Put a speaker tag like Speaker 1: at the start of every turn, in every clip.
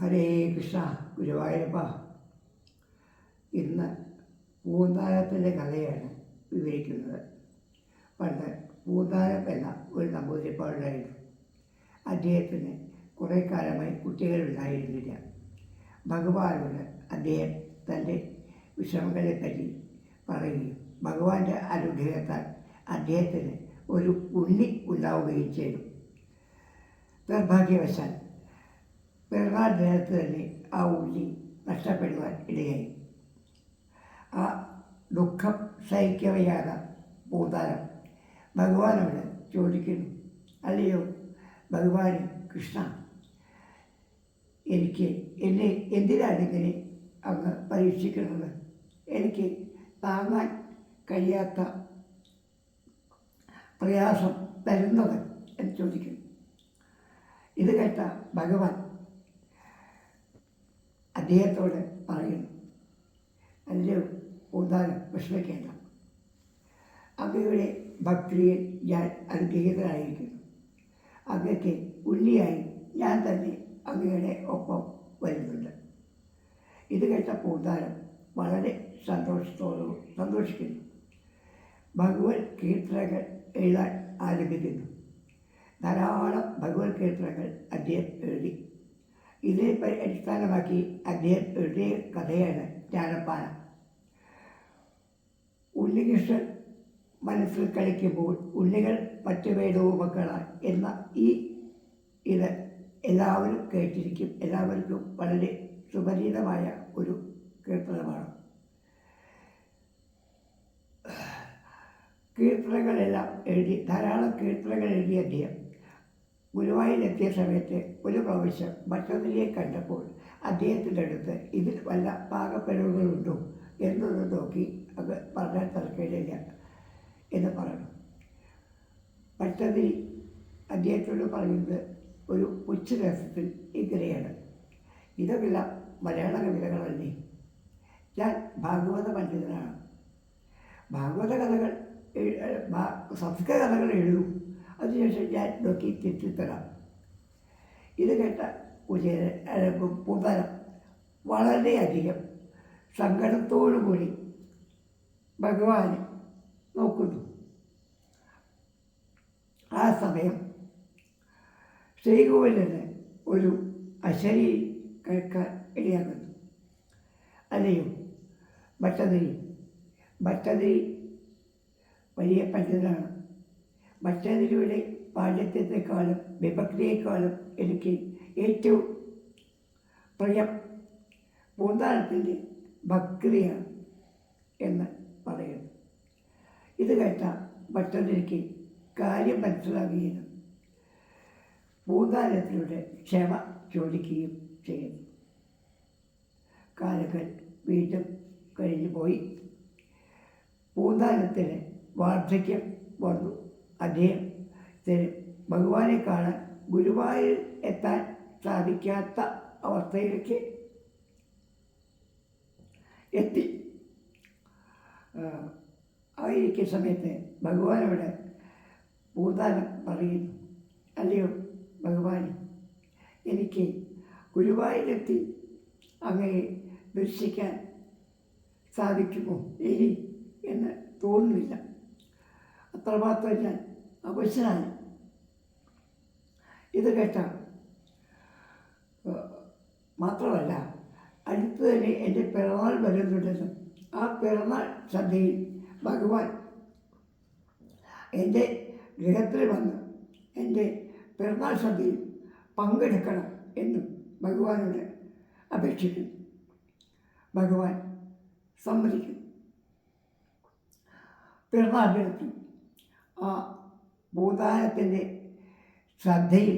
Speaker 1: ഹരേ കൃഷ്ണ. ഗുരുവായൂരപ്പ. ഇന്ന് പൂന്താനത്തിൻ്റെ കഥയാണ് വിവരിക്കുന്നത്. പണ്ട് പൂന്താനം എന്ന ഒരു നമ്പൂതിരിപ്പാടുണ്ടായിരുന്നു. അദ്ദേഹത്തിന് കുറേ കാലമായി കുട്ടികളുണ്ടായിരുന്നില്ല. ഭഗവാനോട് അദ്ദേഹം തൻ്റെ വിഷമങ്ങളെപ്പറ്റി പറയുകയും ഭഗവാന്റെ അനുഗ്രഹത്താൽ അദ്ദേഹത്തിന് ഒരു ഉണ്ണി ഉണ്ടാവുകയും ചെയ്തു. നിർഭാഗ്യവശാൽ പിറന്നാൾ നേരത്ത് തന്നെ ആ ഉണ്ണി നഷ്ടപ്പെടുവാൻ ഇടയായി. ആ ദുഃഖം സഹിക്കവയ്യാതെ പൂന്താനം ഭഗവാനോട് ചോദിക്കുന്നു, അല്ലയോ ഭഗവാൻ കൃഷ്ണ, എന്നെ എന്തിനാണ് ഇങ്ങനെ അങ്ങ് പരീക്ഷിക്കുന്നത്? എനിക്ക് താങ്ങാൻ കഴിയാത്ത പ്രയാസം തരുന്നത് എന്ന് ചോദിക്കുന്നു. ഇത് കേട്ട ഭഗവാൻ അദ്ദേഹത്തോട് പറയുന്നു, അല്ലയോ പൂന്താനം, വിഷമിക്കേണ്ട. അങ്ങയുടെ ഭക്തിയിൽ ഞാൻ അനുഗ്രഹീതനായിരിക്കുന്നു. അങ്ങക്ക് ഉണ്ണിയായി ഞാൻ തന്നെ അങ്ങയുടെ ഒപ്പം വരുന്നുണ്ട്. ഇത് കേട്ട പൂന്താനം വളരെ സന്തോഷിക്കുന്നു. ഭഗവത് കീർത്തനങ്ങൾ എഴുതാൻ ആരംഭിക്കുന്നു. ധാരാളം ഭഗവത് കീർത്തനങ്ങൾ അദ്ദേഹം എഴുതി. ഇതിനെ അടിസ്ഥാനമാക്കി അദ്ദേഹം എഴുതിയ കഥയാണ് ജ്ഞാനപ്പാന. ഉണ്ണികൃഷ്ണൻ മനസ്സിൽ കളിക്കുമ്പോൾ ഉണ്ണികൾ മറ്റു വേദോപമക്കളാണ് എന്ന ഇത് എല്ലാവരും കേട്ടിരിക്കും. എല്ലാവർക്കും വളരെ സുപരിചിതമായ ഒരു കീർത്തനമാണ്. കീർത്തനങ്ങളെല്ലാം എഴുതി, ധാരാളം കീർത്തനങ്ങൾ എഴുതിയ അദ്ദേഹം ഗുരുവായൂരിലെത്തിയ സമയത്ത് ഒരു പ്രാവശ്യം ഭട്ടതിരിയെ കണ്ടപ്പോൾ അദ്ദേഹത്തിൻ്റെ അടുത്ത് ഇതിൽ വല്ല പാകപ്പിഴവുകളുണ്ടോ എന്നൊന്ന് നോക്കി അത് പറഞ്ഞാൽ തർക്കമില്ല എന്ന് പറഞ്ഞു. ഭട്ടതിരി അദ്ദേഹത്തോട് പറയുന്നത് ഒരു ഉച്ചരസത്തിൽ ഇങ്ങനെയാണ്, ഇതെല്ലാം മലയാള കവിതകളല്ലേ, ഞാൻ ഭാഗവത പണ്ഡിതനാണ്, ഭാഗവത കഥകൾ സംസ്കൃത കഥകൾ എഴുതും, അതിനുശേഷം ഞാൻ നോക്കി തിരുത്തിത്തരാം. ഇത് കേട്ട പൂന്താനം വളരെയധികം സങ്കടത്തോടുകൂടി ഭഗവാനെ നോക്കുന്നു. ആ സമയം ശ്രീകോവിൽ നിന്ന് ഒരു അശരീ കേൾക്കാൻ ഇടയാകുന്നു. അല്ലയോ ഭട്ടതിരി വലിയ പണ്ഡിതനാണ്. ഭട്ടതിരിയുടെ പാണ്ഡിത്യത്തെക്കാളും വിഭക്തിയെക്കാളും എനിക്ക് ഏറ്റവും പ്രിയം പൂന്താനത്തിൻ്റെ ഭക്തിയാണ് എന്ന് പറയുന്നു. ഇത് കേട്ട ഭട്ടതിരിക്ക് കാര്യം മനസ്സിലാകുകയും പൂന്താനത്തിലൂടെ ക്ഷമ ചോദിക്കുകയും ചെയ്യുന്നു. കാലങ്ങൾ വീണ്ടും കഴിഞ്ഞു പോയി. പൂന്താനത്തിന് വാർദ്ധക്യം വന്നു. അദ്ദേഹത്തിന് ഭഗവാനെ കാണാൻ ഗുരുവായൂർ എത്താൻ സാധിക്കാത്ത അവസ്ഥയിലേക്ക് എത്തി. ആയിരിക്കുന്ന സമയത്ത് ഭഗവാനോട് പൂന്താനം പറയുന്നു, അല്ലയോ ഭഗവാൻ, എനിക്ക് ഗുരുവായൂരെത്തി അങ്ങയെ ദർശിക്കാൻ സാധിക്കുമോ ഇനി എന്ന് തോന്നുന്നില്ല. അത്രമാത്രം ഞാൻ അവശനാണ്. ഇത് കേട്ട മാത്രമല്ല, അടുത്ത് തന്നെ എൻ്റെ പിറന്നാൾ വരുന്നുണ്ടെന്നും ആ പിറന്നാൾ സന്ധ്യയിൽ ഭഗവാൻ എൻ്റെ ഗൃഹത്തിൽ വന്ന് എൻ്റെ പിറന്നാൾ സന്ധ്യയിൽ പങ്കെടുക്കണം എന്നും ഭഗവാനോട് അപേക്ഷിക്കുന്നു. ഭഗവാൻ സമ്മതിക്കുന്നു. പിറന്നാൾ ദിനത്തിൽ ആ പൂന്താനത്തിൻ്റെ ശ്രദ്ധയിൽ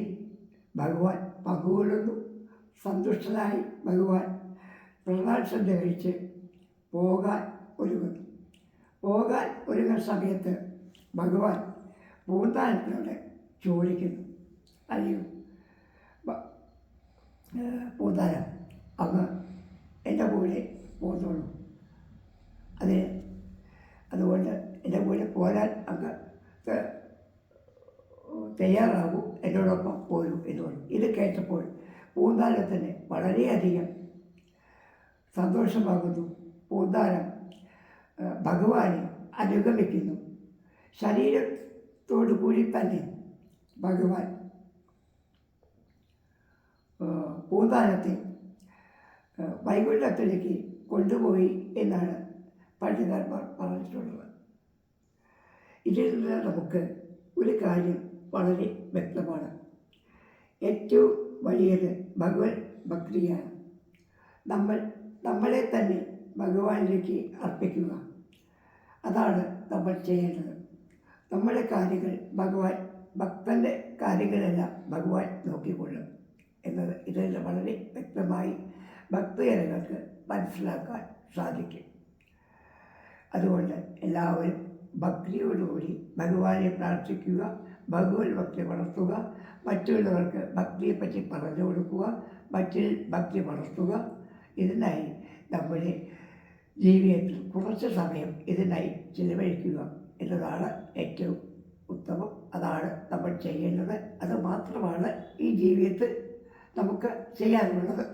Speaker 1: ഭഗവാൻ പങ്കുകൊള്ളുന്നു. സന്തുഷ്ടനായി ഭഗവാൻ പിറന്നാൾ സദ്യ കഴിച്ച് പോകാൻ ഒരുങ്ങുന്ന സമയത്ത് ഭഗവാൻ പൂന്താനത്തിനോട് ചോദിക്കുന്നു, അല്ലയോ പൂന്താനം, അങ്ങ് എൻ്റെ കൂടെ പോന്നോളൂ, അതുകൊണ്ട് എൻ്റെ കൂടെ പോരാൻ അങ്ങ് തയ്യാറാകൂ, എന്നോടൊപ്പം പോരൂ എന്ന് പറഞ്ഞു. ഇത് കേട്ടപ്പോൾ പൂന്താനത്തിന് വളരെയധികം സന്തോഷമാകുന്നു. പൂന്താനം ഭഗവാനെ അനുഗമിക്കുന്നു. ശരീരത്തോടു കൂടി തന്നെ ഭഗവാൻ പൂന്താനത്തെ വൈകുണ്ഠത്തിലേക്ക് കൊണ്ടുപോയി എന്നാണ് പണ്ഡിതന്മാർ പറഞ്ഞിട്ടുള്ളത്. ഇതിൽ നിന്ന് നമുക്ക് ഒരു കാര്യം വളരെ വ്യക്തമാണ്. ഏറ്റവും വലിയത് ഭഗവത് ഭക്തിയാണ്. നമ്മളെ തന്നെ ഭഗവാനിലേക്ക് അർപ്പിക്കുക. അതാണ് നമ്മൾ ചെയ്യേണ്ടത്. നമ്മുടെ കാര്യങ്ങൾ ഭക്തൻ്റെ കാര്യങ്ങളെല്ലാം ഭഗവാൻ നോക്കിക്കൊള്ളും എന്നത് ഇതിൽ വളരെ വ്യക്തമായി ഭക്തജനങ്ങൾക്ക് മനസ്സിലാക്കാൻ സാധിക്കും. അതുകൊണ്ട് എല്ലാവരും ഭക്തിയോടുകൂടി ഭഗവാനെ പ്രാർത്ഥിക്കുക, ഭഗവത് ഭക്തി വളർത്തുക, മറ്റുള്ളവർക്ക് ഭക്തിയെപ്പറ്റി പറഞ്ഞു കൊടുക്കുക, മറ്റിൽ ഭക്തി വളർത്തുക. ഇതിനായി നമ്മുടെ ജീവിതത്തിൽ കുറച്ച് സമയം ഇതിനായി ചിലവഴിക്കുക എന്നതാണ് ഏറ്റവും ഉത്തമം. അതാണ് നമ്മൾ ചെയ്യേണ്ടത്. അത് മാത്രമാണ് ഈ ജീവിതത്തിൽ നമുക്ക് ചെയ്യാനുള്ളത്.